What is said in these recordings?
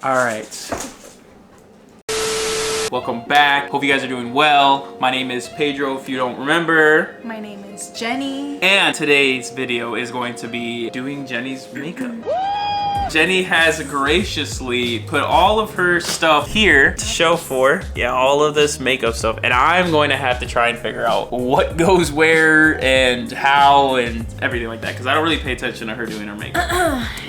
All right. Welcome back. Hope you guys are doing well. My name is Pedro, if you don't remember. My name is Jenny. And today's video is going to be doing Jenny's makeup. Jenny has graciously put all of her stuff here to show for, all of this makeup stuff. And I'm going to have to try and figure out what goes where and how and everything like that, because I don't really pay attention to her doing her makeup.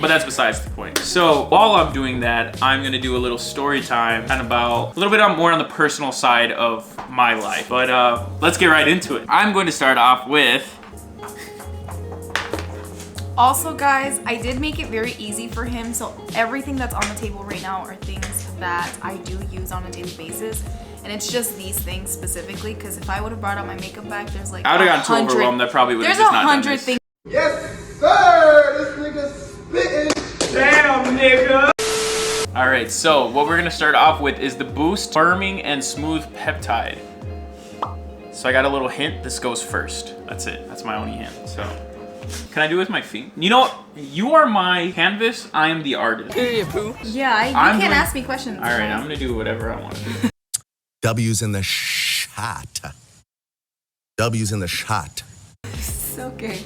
But that's besides the point. So while I'm doing that, I'm gonna do a little story time, kind of about a little bit more on the personal side of my life. But let's get right into it. I'm going to start off with... Also, guys, I did make it very easy for him, so everything that's on the table right now are things that I do use on a daily basis, and it's just these things specifically, because if I would have brought out my makeup bag, there's like I would have gotten too overwhelmed. That probably would have there's just not done this. things. Yes, sir! This nigga's spitting. Damn, nigga! Alright, so what we're gonna start off with is the Boost Firming and Smooth Peptide. So I got a little hint, this goes first. That's it, that's my only hint, so. Can I do it with my feet? You know what? You are my canvas, I am the artist. Yeah, you can't ask me questions. All right, I'm gonna do whatever I want to do. W's in the shot. W's in the shot. It's okay.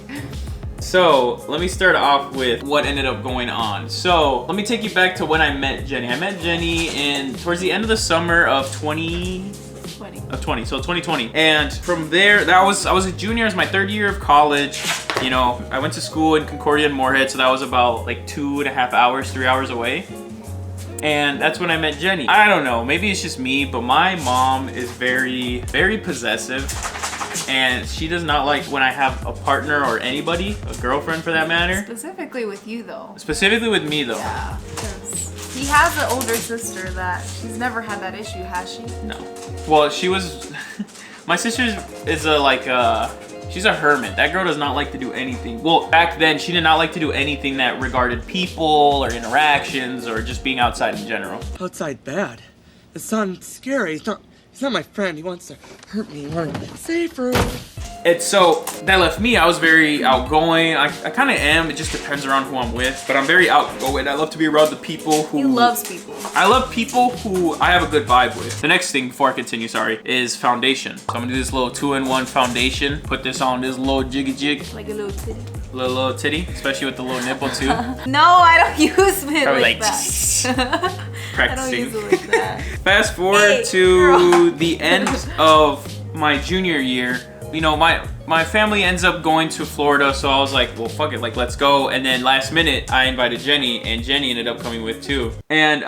So let me start off with what ended up going on. So let me take you back to when I met Jenny. I met Jenny towards the end of the summer of 2020. And from there, I was a junior. It was my third year of college. You know, I went to school in Concordia and Moorhead, so that was about like 2.5 hours, 3 hours away. And that's when I met Jenny. I don't know, maybe it's just me, but my mom is very, very possessive. And she does not like when I have a partner or anybody, a girlfriend for that matter. Specifically with you, though. Specifically with me, though. Yeah, because he has an older sister that she's never had that issue, has she? No. Well, she was... My sister is she's a hermit. That girl does not like to do anything. Well, back then, she did not like to do anything that regarded people or interactions or just being outside in general. Outside bad. The son's scary. He's not my friend. He wants to hurt me. Safer. And so that left me, I was very outgoing. I kind of am, it just depends around who I'm with, but I'm very outgoing. I love to be around the people who... He loves people. I love people who I have a good vibe with. The next thing, before I continue, is foundation. So I'm gonna do this little 2-in-1 foundation. Put this on this little jiggy jig. Like a little titty. Little titty, especially with the little nipple too. No, I don't use it Probably like that. Practicing. I don't use it like that. Fast forward to the end of my junior year. You know, my family ends up going to Florida, so I was like, well, fuck it, like, let's go. And then last minute, I invited Jenny, and Jenny ended up coming with too. And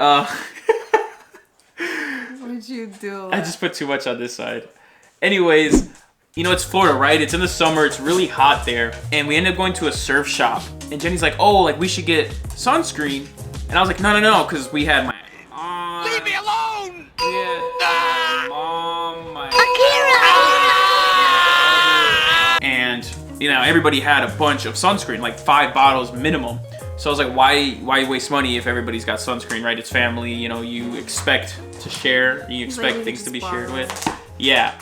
What'd you do? I just put too much on this side. Anyways, you know, it's Florida, right? It's in the summer, it's really hot there. And we ended up going to a surf shop. And Jenny's like, oh, like, we should get sunscreen. And I was like, no, because we had my... Leave me alone! Yeah, mom, my... And, you know, everybody had a bunch of sunscreen, like 5 bottles minimum. So I was like, why waste money if everybody's got sunscreen, right? It's family, you know, you expect to share, you expect things to be shared with. Yeah.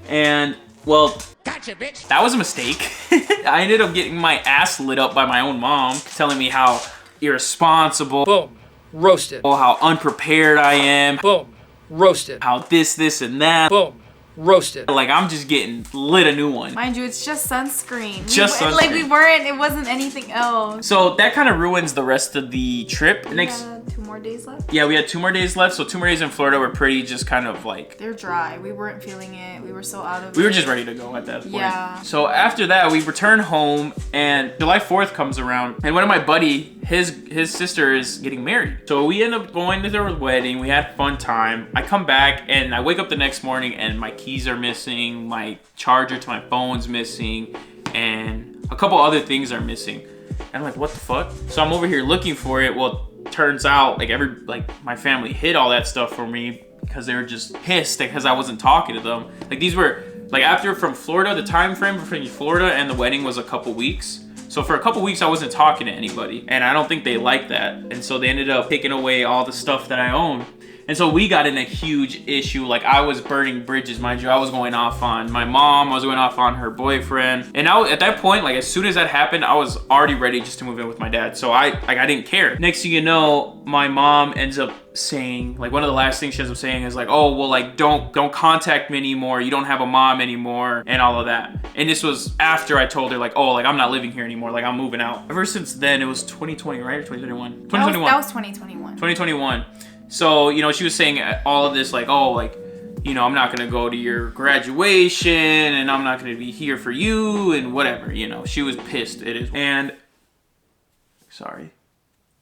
And, well, Gotcha, bitch. that was a mistake. I ended up getting my ass lit up by my own mom, telling me how irresponsible, Boom. Roasted. how unprepared I am, Boom. Roasted. how this, and that. Boom. Roasted. Like, I'm just getting lit a new one. Mind you, it's just sunscreen. Just sunscreen. Like, it wasn't anything else. So that kind of ruins the rest of the trip. We had 2 more days left? Yeah, we had 2 more days left. So 2 more days in Florida were pretty just kind of like... They're dry. We weren't feeling it. We were so out of it. We were just ready to go at that point. Yeah. So after that, we returned home and July 4th comes around. And one of my buddy, his sister is getting married. So we end up going to their wedding. We had a fun time. I come back and I wake up the next morning and my keys are missing. My charger to my phone's missing. And a couple other things are missing. And I'm like, what the fuck? So I'm over here looking for it. Well, turns out like my family hid all that stuff for me because they were just pissed because I wasn't talking to them. Like these were like after from Florida, the time frame between Florida and the wedding was a couple weeks. So for a couple weeks I wasn't talking to anybody and I don't think they liked that. And so they ended up taking away all the stuff that I own. And And so we got in a huge issue. Like, I was burning bridges, mind you. I was going off on my mom. I was going off on her boyfriend. And at that point, like, as soon as that happened, I was already ready just to move in with my dad. So I didn't care. Next thing you know, my mom ends up saying, like, one of the last things she ends up saying is like, oh, well, like, don't contact me anymore. You don't have a mom anymore and all of that. And this was after I told her, like, oh, like, I'm not living here anymore. Like, I'm moving out. Ever since then, it was 2020, right? Or 2021? 2021. That was 2021. 2021. So, you know, she was saying all of this, like, oh, like, you know, I'm not going to go to your graduation and I'm not going to be here for you and whatever, you know. She was pissed. It is. And, sorry.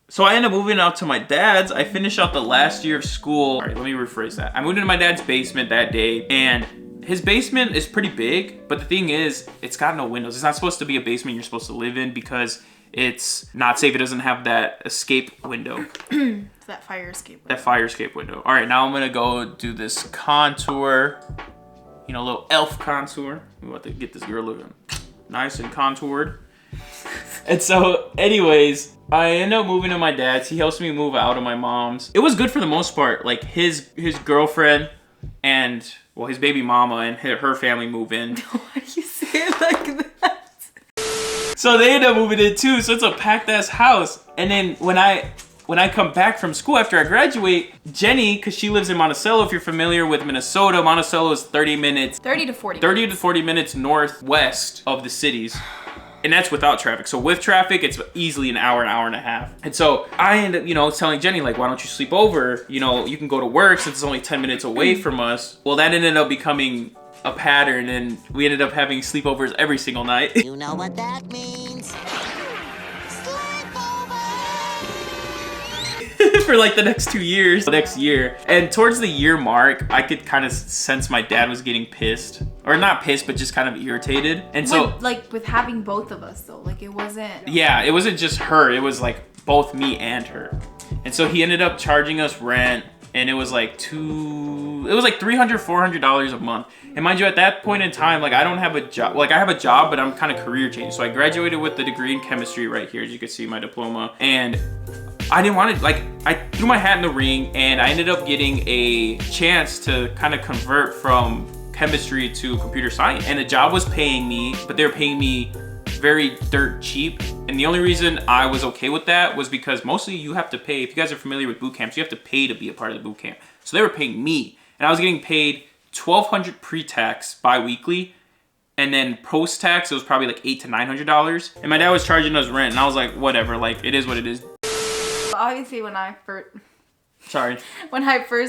So I ended up moving out to my dad's. I finished out the last year of school. All right, let me rephrase that. I moved into my dad's basement that day, and his basement is pretty big, but the thing is, it's got no windows. It's not supposed to be a basement you're supposed to live in because it's not safe. It doesn't have that escape window. That fire escape window. That fire escape window. All right, now I'm gonna go do this contour. You know, a little elf contour. We want to get this girl looking nice and contoured. And so, anyways, I end up moving to my dad's. He helps me move out of my mom's. It was good for the most part. Like, his girlfriend and, well, his baby mama and her family move in. Why do you say it like that? So they end up moving in too. So it's a packed ass house. And then when I come back from school after I graduate, Jenny, because she lives in Monticello, if you're familiar with Minnesota, Monticello is 30 to 40 minutes northwest of the cities. And that's without traffic. So with traffic, it's easily an hour and a half. And so I end up, you know, telling Jenny, like, why don't you sleep over? You know, you can go to work since it's only 10 minutes away from us. Well, that ended up becoming a pattern, and we ended up having sleepovers every single night. You know what that means? For like the next 2 years, next year. And towards the year mark, I could kind of sense my dad was getting pissed. Or not pissed, but just kind of irritated. And so, with having both of us though, like, it wasn't. Yeah, it wasn't just her. It was like both me and her. And so he ended up charging us rent, and it was like $300, $400 a month. And mind you, at that point in time, like, I don't have a job. Like, I have a job, but I'm kind of career changing. So I graduated with the degree in chemistry right here, as you can see my diploma. And I didn't want to, like, I threw my hat in the ring, and I ended up getting a chance to kind of convert from chemistry to computer science. And the job was paying me, but they were paying me very dirt cheap. And the only reason I was okay with that was because mostly you have to pay. If you guys are familiar with boot camps, you have to pay to be a part of the boot camp. So they were paying me, and I was getting paid $1,200 pre-tax bi-weekly. And then post-tax, it was probably like $800 to $900. And my dad was charging us rent, and I was like, whatever, like, it is what it is. Obviously, when I first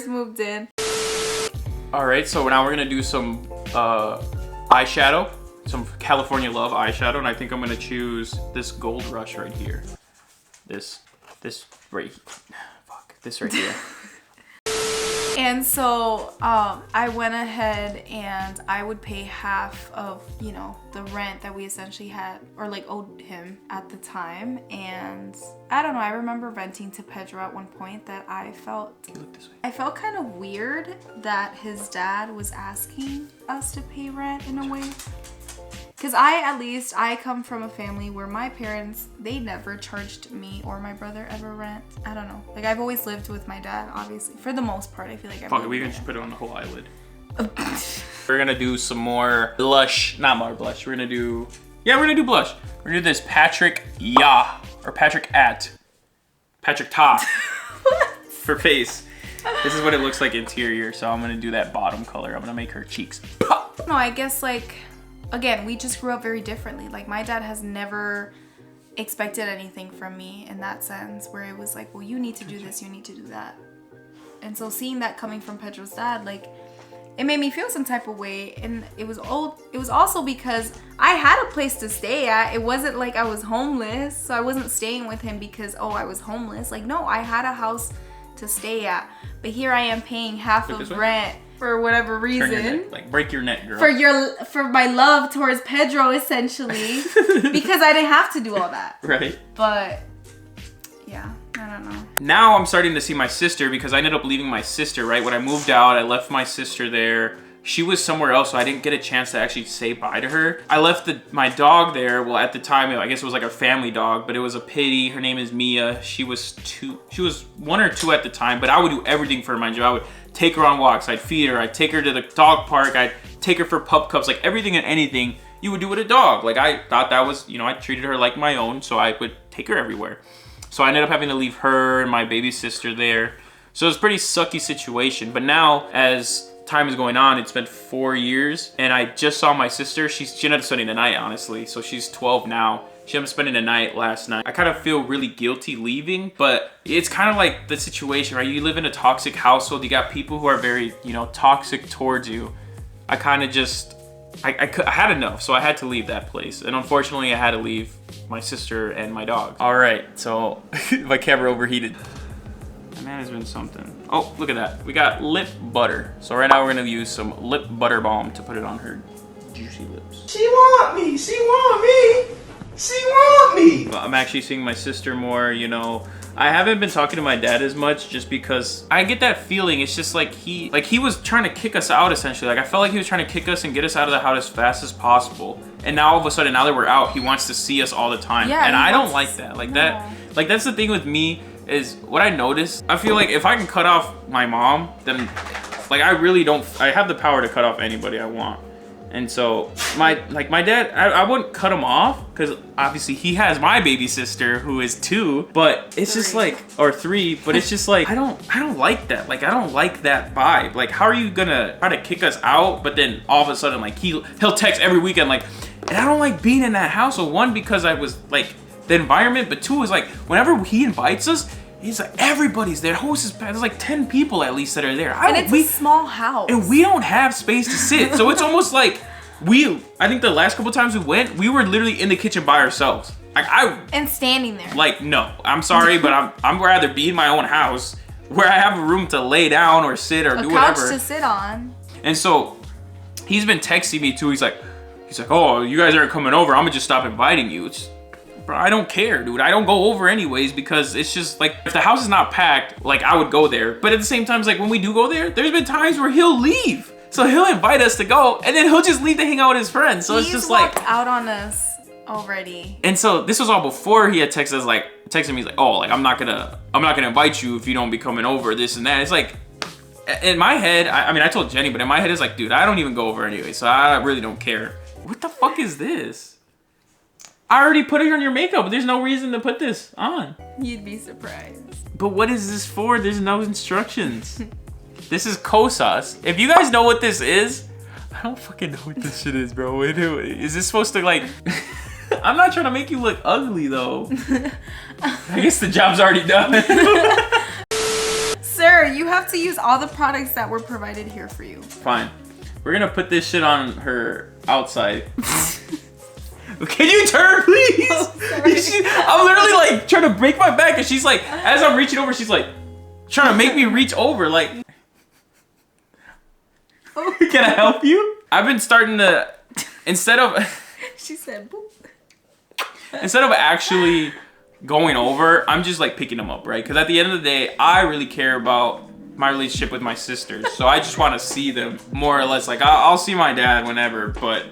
moved in. All right, so now we're gonna do some eyeshadow, some California Love eyeshadow, and I think I'm gonna choose this Gold Rush right here. This right here. And so I went ahead and I would pay half of, you know, the rent that we essentially had, or like owed him at the time. And I don't know, I remember venting to Pedro at one point that I felt kind of weird that his dad was asking us to pay rent in a way. Because I come from a family where my parents, they never charged me or my brother ever rent. I don't know. Like, I've always lived with my dad, obviously. For the most part, I feel like we can just put it on the whole eyelid. We're gonna do some more blush. Not more blush. We're gonna do blush. We're gonna do this Patrick Ta for face. This is what it looks like interior. So I'm gonna do that bottom color. I'm gonna make her cheeks pop. No, I guess, like, again, we just grew up very differently. Like, my dad has never expected anything from me in that sense, where it was like, well, you need to do this, you need to do that. And so seeing that coming from Pedro's dad, like, it made me feel some type of way. And it was also because I had a place to stay at. It wasn't like I was homeless, so I wasn't staying with him because, oh, I was homeless. Like, no, I had a house to stay at. But here I am paying half of rent for whatever reason. Turn your neck, like, break your neck, girl. For my love towards Pedro, essentially. Because I didn't have to do all that. Right. But yeah, I don't know. Now I'm starting to see my sister, because I ended up leaving my sister, right? When I moved out, I left my sister there. she was somewhere else, so I didn't get a chance to actually say bye to her. I left my dog there. Well, at the time, I guess it was like a family dog, but it was a pitty. Her name is Mia. She was 1 or 2 at the time, but I would do everything for her, mind you. I would take her on walks, I'd feed her, I'd take her to the dog park, I'd take her for pup cups, like everything and anything you would do with a dog. Like I thought that was, you know, I treated her like my own, so I would take her everywhere. So I ended up having to leave her and my baby sister there. So it was a pretty sucky situation. But now, as time is going on, it's been 4 years, and I just saw my sister. She ended up spending the night, honestly. So she's 12 now. She ended up spending the night last night. I kind of feel really guilty leaving, but it's kind of like the situation, right? You live in a toxic household. You got people who are very, you know, toxic towards you. I kind of just, I had enough, so I had to leave that place. And unfortunately, I had to leave my sister and my dog. All right, so my camera overheated. Man, has been something. Oh, look at that. We got lip butter. So right now we're gonna use some lip butter balm to put it on her juicy lips. She want me. She want me. She want me. Well, I'm actually seeing my sister more, you know. I haven't been talking to my dad as much just because I get that feeling. It's just like he was trying to kick us out essentially. Like I felt like he was trying to kick us and get us out of the house as fast as possible. And now all of a sudden, now that we're out, he wants to see us all the time. Yeah, and I don't like that. Like that's the thing with me. Is what I noticed. I feel like if I can cut off my mom, then like I really don't. I have the power to cut off anybody I want. And so my dad, I wouldn't cut him off because obviously he has my baby sister who is 2. But it's just like, or 3. But it's just like I don't like that. Like I don't like that vibe. Like how are you gonna try to kick us out? But then all of a sudden like he'll text every weekend like, and I don't like being in that house. So 1, because I was like. The environment, but 2 is like whenever he invites us, he's like everybody's there. Host is there's like 10 people at least that are there. And it's a small house, and we don't have space to sit, so it's almost like I think the last couple times we went, we were literally in the kitchen by ourselves. Like and standing there. Like no, I'm sorry, but I'm rather be in my own house where I have a room to lay down or sit or do whatever. A couch to sit on. And so he's been texting me too. He's like, oh, you guys aren't coming over. I'm gonna just stop inviting you. Bro, I don't care, dude. I don't go over anyways because it's just like if the house is not packed, like I would go there. But at the same time, it's like when we do go there, there's been times where he'll leave. So he'll invite us to go and then he'll just leave to hang out with his friends. So it's just like out on us already. And so this was all before he had texted me. He's like, oh, like I'm not gonna invite you if you don't be coming over, this and that. It's like in my head, I mean I told Jenny, but in my head it's like, dude, I don't even go over anyway, so I really don't care. What the fuck is this? I already put it on your makeup. There's no reason to put this on. You'd be surprised. But what is this for? There's no instructions. This is Kosas. If you guys know what this is, I don't fucking know what this shit is, bro. Is this supposed to like... I'm not trying to make you look ugly, though. I guess the job's already done. Sir, you have to use all the products that were provided here for you. Fine. We're gonna put this shit on her outside. Can you turn, please? Oh, I'm literally like trying to break my back, and she's like, as I'm reaching over, she's like trying to make me reach over. Like, can I help you? I've been starting to, instead of she said, boop. Instead of actually going over, I'm just like picking them up, right? Because at the end of the day, I really care about my relationship with my sisters, so I just want to see them more or less. Like I'll see my dad whenever, but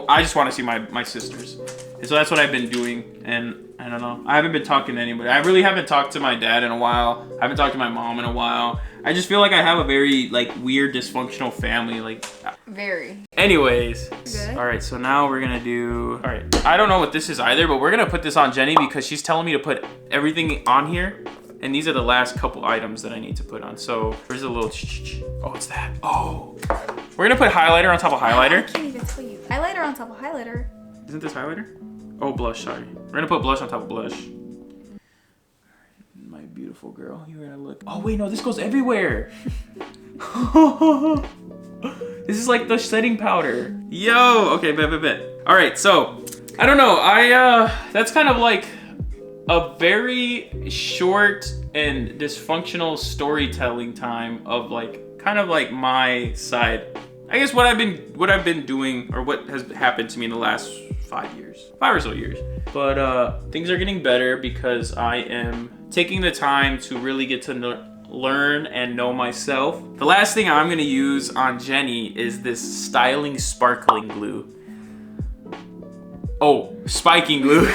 I just want to see my sisters. And so that's what I've been doing. And I don't know, I haven't been talking to anybody. I really haven't talked to my dad in a while. I haven't talked to my mom in a while. I just feel like I have a very like weird dysfunctional family. Like very. Anyways. Good. All right, so now we're gonna do, all right, I don't know what this is either, but we're gonna put this on Jenny because she's telling me to put everything on here. And these are the last couple items that I need to put on. So there's a little, oh, it's that. Oh, we're gonna put highlighter on top of highlighter. I can't even tell you. Highlighter on top of highlighter. Isn't this highlighter? Oh, blush, sorry. We're gonna put blush on top of blush. My beautiful girl, you're gonna look. Oh wait, no, this goes everywhere. This is like the setting powder. Yo, okay, bet. All right, so I don't know. That's kind of like a very short and dysfunctional storytelling time of like kind of like my side. I guess what I've been doing or what has happened to me in the last 5 or so years. But things are getting better because I am taking the time to really get to learn and know myself. The last thing I'm gonna use on Jenny is this styling sparkling glue. Oh, spiking glue.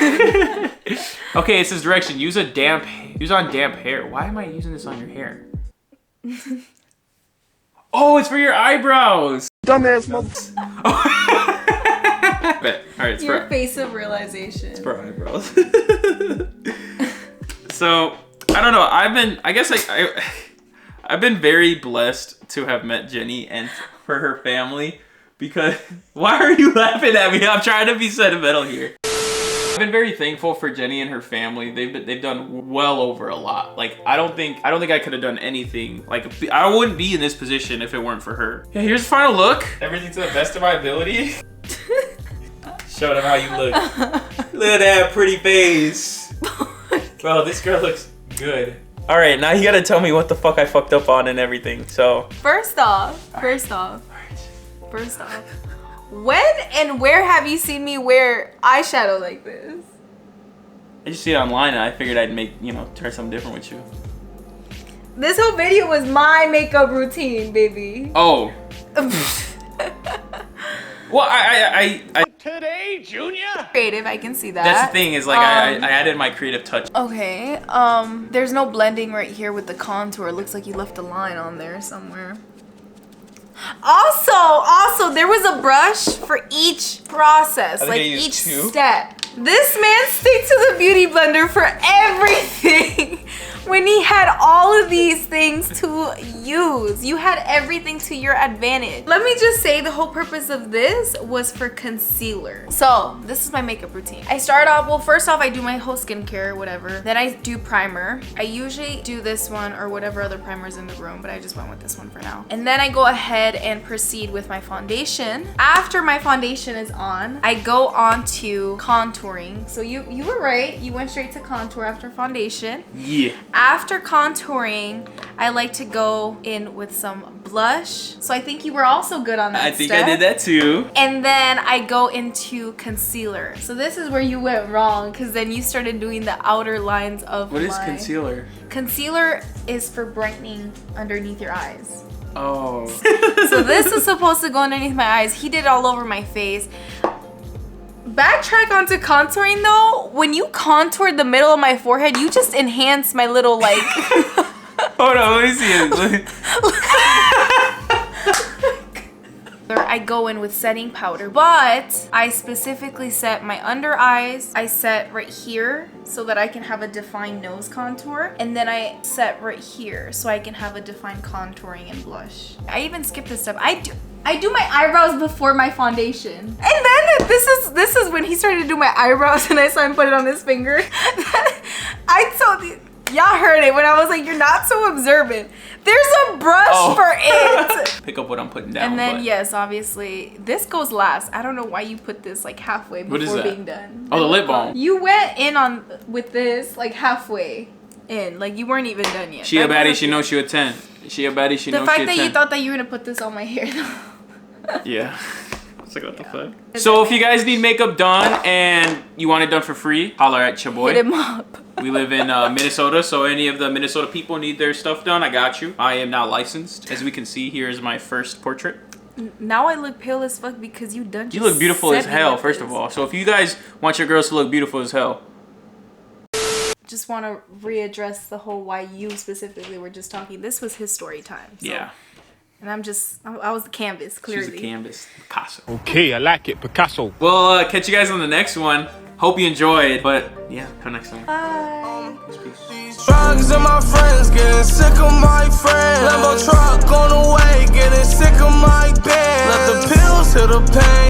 Okay, it says direction. Use on damp hair. Why am I using this on your hair? Oh, it's for your eyebrows. Dumbass mother. Alright, it's Your face of realization. It's for eyebrows. So, I don't know. I've been very blessed to have met Jenny and for her family, because why are you laughing at me? I'm trying to be sentimental here. I've been very thankful for Jenny and her family. They've done well over a lot. Like, I don't think I could have done anything. Like, I wouldn't be in this position if it weren't for her. Yeah, here's the final look. Everything to the best of my ability. Show them how you look. Look at that pretty face. Bro, this girl looks good. All right, now you gotta tell me what the fuck I fucked up on and everything. So First off, when and where have you seen me wear eyeshadow like this? I just see it online and I figured I'd try something different with you. This whole video was my makeup routine, baby. Oh. Well, I Today, Junior. Creative, I can see that. that's the thing is like I added my creative touch. Okay, there's no blending right here with the contour. It looks like you left a line on there somewhere. Also, there was a brush for each process, like each step. This man sticks to the beauty blender for everything. When he had all of these things to use, you had everything to your advantage. Let me just say the whole purpose of this was for concealer. So this is my makeup routine. I start off, well, first off, I do my whole skincare or whatever. Then I do primer. I usually do this one or whatever other primer's in the room, but I just went with this one for now. And then I go ahead and proceed with my foundation. After my foundation is on, I go on to contouring. So you were right. You went straight to contour after foundation. Yeah. After contouring, I like to go in with some blush. So I think you were also good on that I think I did that too. And then I go into concealer. So this is where you went wrong, because then you started doing the outer lines of What is concealer? Concealer is for brightening underneath your eyes. Oh. So this is supposed to go underneath my eyes. He did it all over my face. Backtrack onto contouring though. When you contoured the middle of my forehead, you just enhanced my little like. Hold on, let me see it. I go in with setting powder, but I specifically set my under eyes. I set right here so that I can have a defined nose contour, and then I set right here so I can have a defined contouring and blush. I even skipped this step. I do my eyebrows before my foundation. And then this is when he started to do my eyebrows and I saw him put it on his finger. I told you, y'all heard it when I was like, you're not so observant. There's a brush for it. Pick up what I'm putting down. And then yes, obviously, this goes last. I don't know why you put this like halfway before being done. Oh, the lip balm. You went in on with this like halfway in, like you weren't even done yet. She a baddie, she knows she a 10. She a baddie, she knows she a 10. The fact that you thought that you were gonna put this on my hair though. Yeah. It's like, what the fuck? So if you guys need makeup done and you want it done for free, holler at your boy. Hit him up. We live in Minnesota, so any of the Minnesota people need their stuff done, I got you. I am now licensed. As we can see, here is my first portrait. Now I look pale as fuck because you done. You look beautiful as hell, first of all. So if you guys want your girls to look beautiful as hell. Just want to readdress the whole why you specifically were just talking. This was his story time. So. Yeah. And I was the canvas, clearly. She's the canvas, Picasso. Okay, I like it, Picasso. Well, catch you guys on the next one. Hope you enjoyed, but yeah, till next time. Bye. Drugs and my friends getting sick of my friends. Lambo truck on the way, getting sick of my bed. Let the pills hit the pain.